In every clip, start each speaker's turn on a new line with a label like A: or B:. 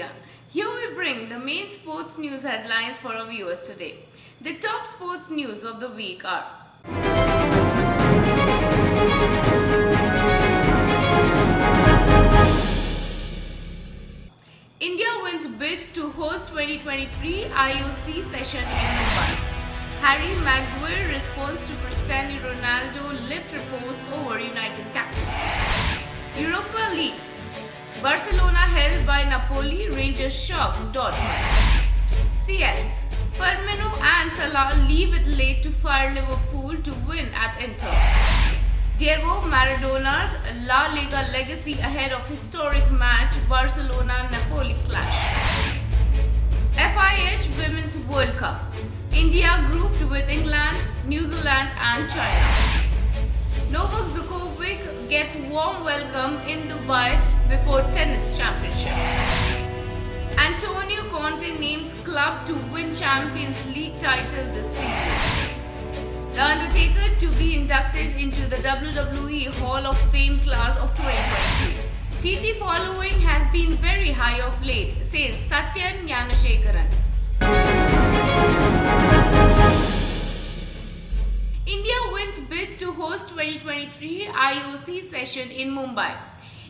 A: Media. Here we bring the main sports news headlines for our viewers today. The top sports news of the week are: India wins bid to host 2023 IOC session in Mumbai. Harry Maguire responds to Cristiano Ronaldo lift reports over United captains. Europa League. Barcelona held by Napoli, Rangers shock Dortmund. CL. Firmino and Salah leave it late to fire Liverpool to win at Inter. Diego Maradona's La Liga legacy ahead of historic match Barcelona-Napoli clash. FIH Women's World Cup. India grouped with England, New Zealand and China. Novak Djokovic gets warm welcome in Dubai before tennis championships. Antonio Conte names club to win Champions League title this season. The Undertaker to be inducted into the WWE Hall of Fame class of 2022. TT following has been very high of late, says Satyan Yanashekaran. India wins bid to host 2023 IOC session in Mumbai.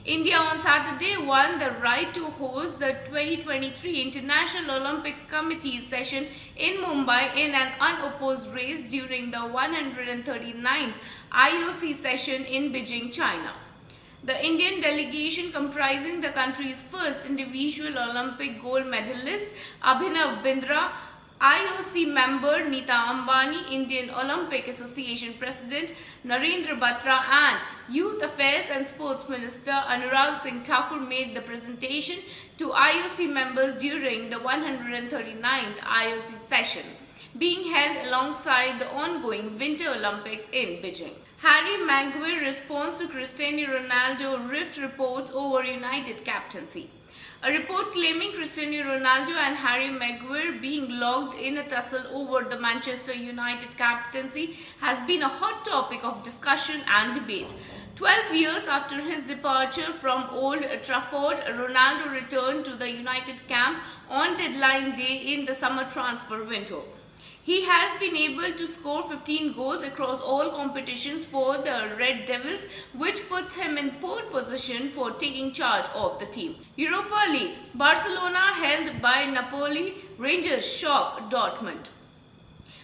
A: India on Saturday won the right to host the 2023 International Olympics Committee session in Mumbai in an unopposed race during the 139th IOC session in Beijing, China. The Indian delegation, comprising the country's first individual Olympic gold medalist Abhinav Bindra, IOC member Neeta Ambani, Indian Olympic Association President Narendra Batra and Youth Affairs and Sports Minister Anurag Singh Thakur made the presentation to IOC members during the 139th IOC session, being held alongside the ongoing Winter Olympics in Beijing. Harry Maguire responds to Cristiano Ronaldo rift reports over United captaincy. A report claiming Cristiano Ronaldo and Harry Maguire being logged in a tussle over the Manchester United captaincy has been a hot topic of discussion and debate. 12 years after his departure from Old Trafford, Ronaldo returned to the United camp on deadline day in the summer transfer window. He has been able to score 15 goals across all competitions for the Red Devils, which puts him in pole position for taking charge of the team. Europa League. Barcelona held by Napoli, Rangers shock Dortmund.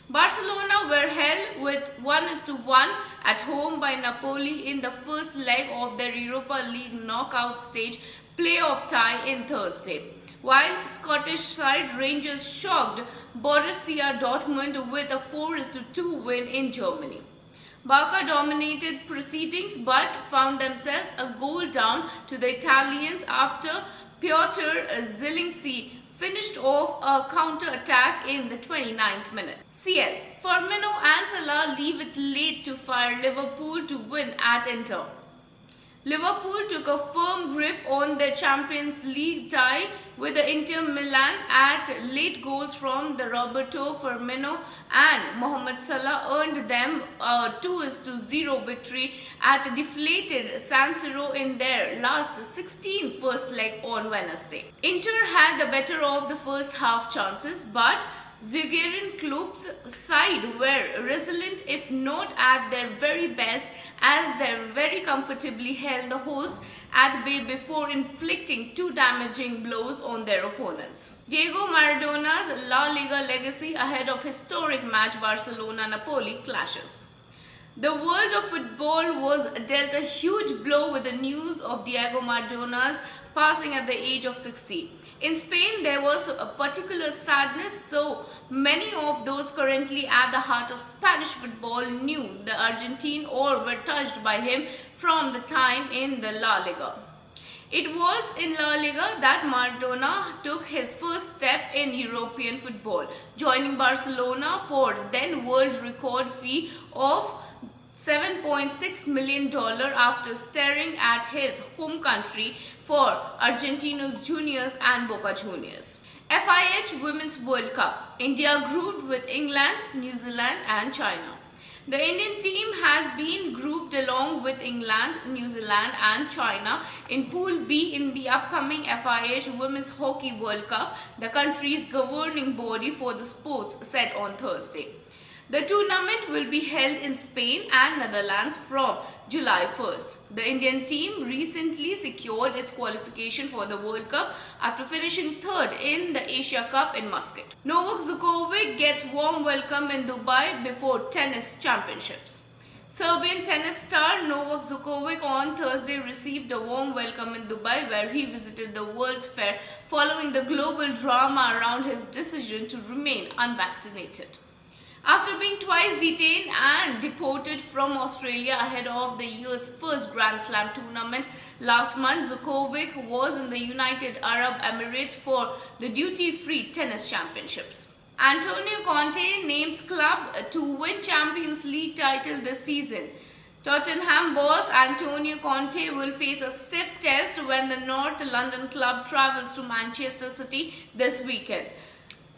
A: Barcelona were held with 1-1 at home by Napoli in the first leg of their Europa League knockout stage playoff tie in Thursday, while Scottish side Rangers shocked Borussia Dortmund with a 4-2 win in Germany. Barca dominated proceedings but found themselves a goal down to the Italians after Piotr Zielinski finished off a counter-attack in the 29th minute. CL. Firmino and Salah leave it late to fire Liverpool to win at Inter. Liverpool took a firm grip on their Champions League tie with the Inter Milan at late goals from the Roberto Firmino and Mohamed Salah earned them a 2-0 victory at a deflated San Siro in their last 16 first leg on Wednesday. Inter had the better of the first half chances, but Jurgen Klopp's side were resilient, if not at their very best, as they very comfortably held the host at bay before inflicting two damaging blows on their opponents. Diego Maradona's La Liga legacy ahead of historic match Barcelona-Napoli clashes. The world of football was dealt a huge blow with the news of Diego Maradona's passing at the age of 60. In Spain, there was a particular sadness, so many of those currently at the heart of Spanish football knew the Argentine or were touched by him from the time in the La Liga. It was in La Liga that Maradona took his first step in European football, joining Barcelona for then world record fee of $7.6 million after staring at his home country for Argentinos Juniors and Boca Juniors. FIH Women's World Cup. India grouped with England, New Zealand and China. The Indian team has been grouped along with England, New Zealand and China in Pool B in the upcoming FIH Women's Hockey World Cup, the country's governing body for the sports said on Thursday. The tournament will be held in Spain and Netherlands from July 1st. The Indian team recently secured its qualification for the World Cup after finishing third in the Asia Cup in Muscat. Novak Djokovic gets warm welcome in Dubai before tennis championships. Serbian tennis star Novak Djokovic on Thursday received a warm welcome in Dubai, where he visited the World's Fair following the global drama around his decision to remain unvaccinated. After being twice detained and deported from Australia ahead of the year's first Grand Slam tournament last month, Djokovic was in the United Arab Emirates for the duty-free tennis championships. Antonio Conte names club to win Champions League title this season. Tottenham boss Antonio Conte will face a stiff test when the North London club travels to Manchester City this weekend.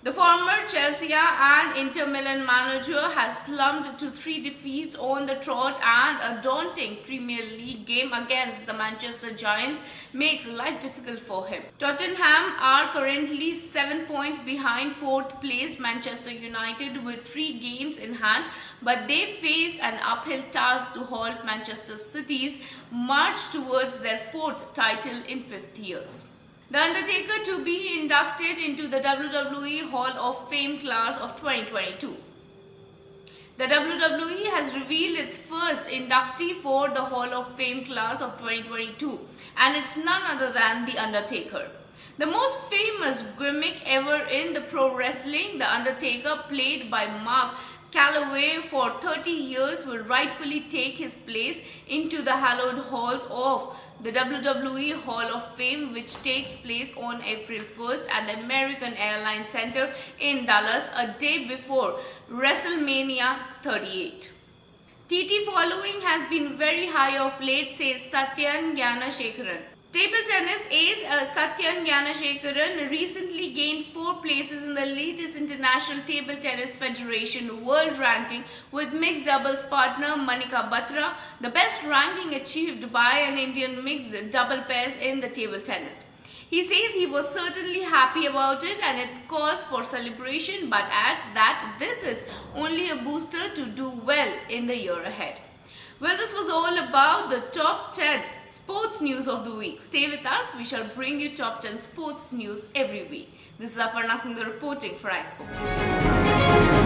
A: The former Chelsea and Inter Milan manager has slumped to 3 defeats on the trot, and a daunting Premier League game against the Manchester Giants makes life difficult for him. Tottenham are currently 7 points behind 4th placed Manchester United with 3 games in hand, but they face an uphill task to halt Manchester City's march towards their 4th title in 50 years. The Undertaker to be inducted into the WWE Hall of Fame class of 2022. The WWE has revealed its first inductee for the Hall of Fame class of 2022, and it's none other than The Undertaker. The most famous gimmick ever in the pro wrestling, The Undertaker, played by Mark Calloway for 30 years, will rightfully take his place into the hallowed halls of the WWE Hall of Fame, which takes place on April 1st at the American Airlines Center in Dallas, a day before WrestleMania 38. TT following has been very high of late, says Satyan Gyanasekaran. Table tennis ace Satyan Gyanasekaran recently gained 4 places in the latest International Table Tennis Federation World Ranking with mixed doubles partner Manika Batra, the best ranking achieved by an Indian mixed double pairs in the table tennis. He says he was certainly happy about it and it calls for celebration, but adds that this is only a booster to do well in the year ahead. Well, this was all about the top 10 sports news of the week. Stay with us. We shall bring you top 10 sports news every week. This is Aparna Singh reporting for iScope.